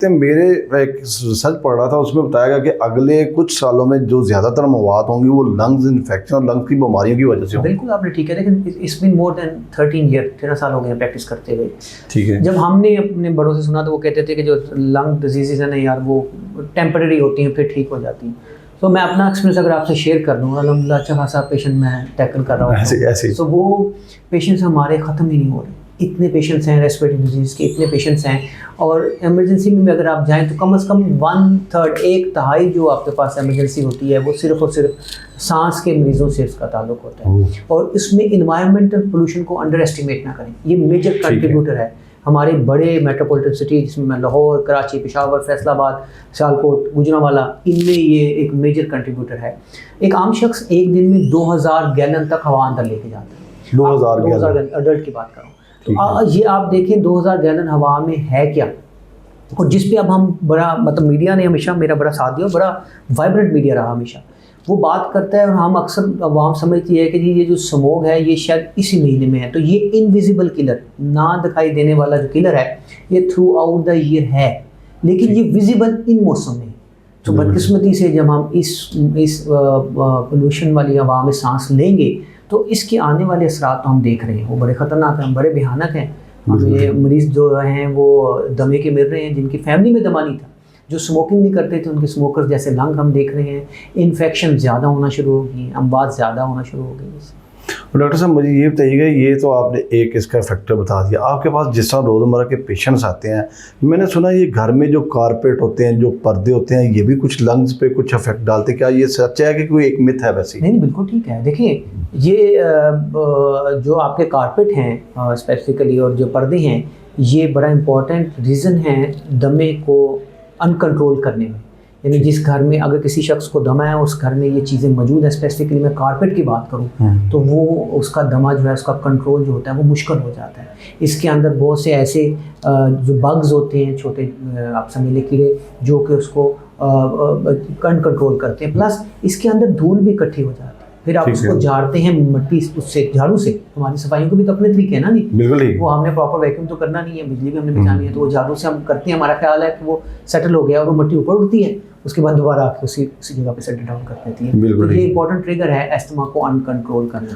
میرے ایک ریسرچ پڑھ رہا تھا، اس میں بتایا گیا کہ اگلے کچھ سالوں میں جو زیادہ تر مواد ہوں گی وہ لنگز انفیکشن اور لنگز کی بیماریوں کی وجہ سے ہوں گی۔ بالکل آپ نے ٹھیک ہے، لیکن اس میں مور دین 13 سال ہو گئے ہیں پریکٹس کرتے ہوئے۔ ٹھیک ہے، جب ہم نے اپنے بڑوں سے سنا تو وہ کہتے تھے کہ جو لنگ ڈیزیزز ہیں نا یار وہ ٹیمپرری ہوتی ہیں، پھر ٹھیک ہو جاتی ہیں۔ تو میں اپنا ایکسپیرینس اگر آپ سے شیئر کر دوں، الحمدللہ اچھا خاصا پیشنٹ میں ٹیکل کر رہا ہوں، تو وہ پیشنٹس ہمارے ختم ہی نہیں ہو رہے۔ اتنے پیشنٹس ہیں ریسپریٹری ڈیزیز کے، اتنے پیشنٹس ہیں، اور ایمرجنسی میں بھی اگر آپ جائیں تو کم از کم 1/3 ایک تہائی جو آپ کے پاس ایمرجنسی ہوتی ہے وہ صرف اور صرف سانس کے مریضوں سے اس کا تعلق ہوتا ہے۔ اور اس میں انوائرمنٹل پولوشن کو انڈر ایسٹیمیٹ نہ کریں، یہ میجر کنٹریبیوٹر ہے۔ ہمارے بڑے میٹروپولیٹن سٹی جس میں لاہور، کراچی، پشاور، فیصل آباد، سیالکوٹ، گوجرانوالا، ان میں یہ ایک میجر کنٹریبیوٹر ہے۔ ایک عام شخص ایک دن میں 2000 گیلن تک ہوا اندر لے کے جاتا ہے۔ 2000 گیلن ایڈلٹ کی بات کروں تو یہ آپ دیکھیں 2000 گیلن ہوا میں ہے کیا، اور جس پہ اب ہم بڑا مطلب میڈیا نے ہمیشہ میرا بڑا ساتھ دیا، بڑا وائبرنٹ میڈیا رہا ہمیشہ، وہ بات کرتا ہے اور ہم اکثر عوام سمجھتی ہے کہ جی یہ جو سموگ ہے یہ شاید اسی مہینے میں ہے، تو یہ انویزیبل کلر، نہ دکھائی دینے والا جو کلر ہے یہ تھرو آؤٹ دا ایئر ہے، لیکن یہ ویزیبل ان موسم میں۔ تو بدقسمتی سے جب ہم اس پولوشن والی ہوا میں سانس لیں گے تو اس کے آنے والے اثرات تو ہم دیکھ رہے ہیں، وہ بڑے خطرناک ہیں، بڑے بھیانک ہیں۔ ہمیں مریض جو ہیں وہ دمے کے مر رہے ہیں، جن کی فیملی میں دمہ نہیں تھا، جو سموکنگ نہیں کرتے تھے ان کے سموکرز جیسے لنگ ہم دیکھ رہے ہیں، انفیکشن زیادہ ہونا شروع ہو گئی، اموات زیادہ ہونا شروع ہو گئی۔ ڈاکٹر صاحب مجھے یہ بتائیے گا، یہ تو آپ نے ایک اس کا فیکٹر بتا دیا، آپ کے پاس جس طرح روزمرہ کے پیشنٹس آتے ہیں، میں نے سنا یہ گھر میں جو کارپیٹ ہوتے ہیں، جو پردے ہوتے ہیں، یہ بھی کچھ لنگز پہ کچھ افیکٹ ڈالتے، کیا یہ سچ ہے کہ کوئی ایک متھ ہے ویسے؟ نہیں بالکل ٹھیک ہے۔ دیکھیں یہ جو آپ کے کارپیٹ ہیں اسپیسیفکلی اور جو پردے ہیں، یہ بڑا امپورٹنٹ ریزن ہے دمے کو ان کنٹرول کرنے میں۔ یعنی جس گھر میں اگر کسی شخص کو دمہ ہے اس گھر میں یہ چیزیں موجود ہیں، اسپیسیفکلی میں کارپیٹ کی بات کروں تو وہ اس کا دمہ جو ہے اس کا کنٹرول جو ہوتا ہے وہ مشکل ہو جاتا ہے۔ اس کے اندر بہت سے ایسے جو بگز ہوتے ہیں، چھوٹے آپ سمجھ لیں کیڑے، جو کہ اس کو کنٹرول کرتے ہیں، پلس اس کے اندر دھول بھی اکٹھی ہو جاتی ہے۔ پھر آپ اس کو جھاڑتے ہیں مٹی اس سے، جھاڑو سے، ہماری صفائیوں کو بھی تو اپنے طریقے ہیں نا جی، بالکل وہ ہم نے پراپر ویکیوم تو کرنا نہیں ہے، بجلی بھی ہم نے بچانی ہے، تو وہ جھاڑو سے ہم کرتے ہیں، ہمارا خیال ہے کہ وہ سیٹل ہو گیا اور وہ مٹی اوپر اٹھتی ہے، اس کے بعد دوبارہ آ کے اسی جگہ پہ سیٹل ڈاؤن کر دیتی ہے۔ تو یہ امپورٹنٹ ٹریگر ہے استما کو ان کنٹرول کرنا۔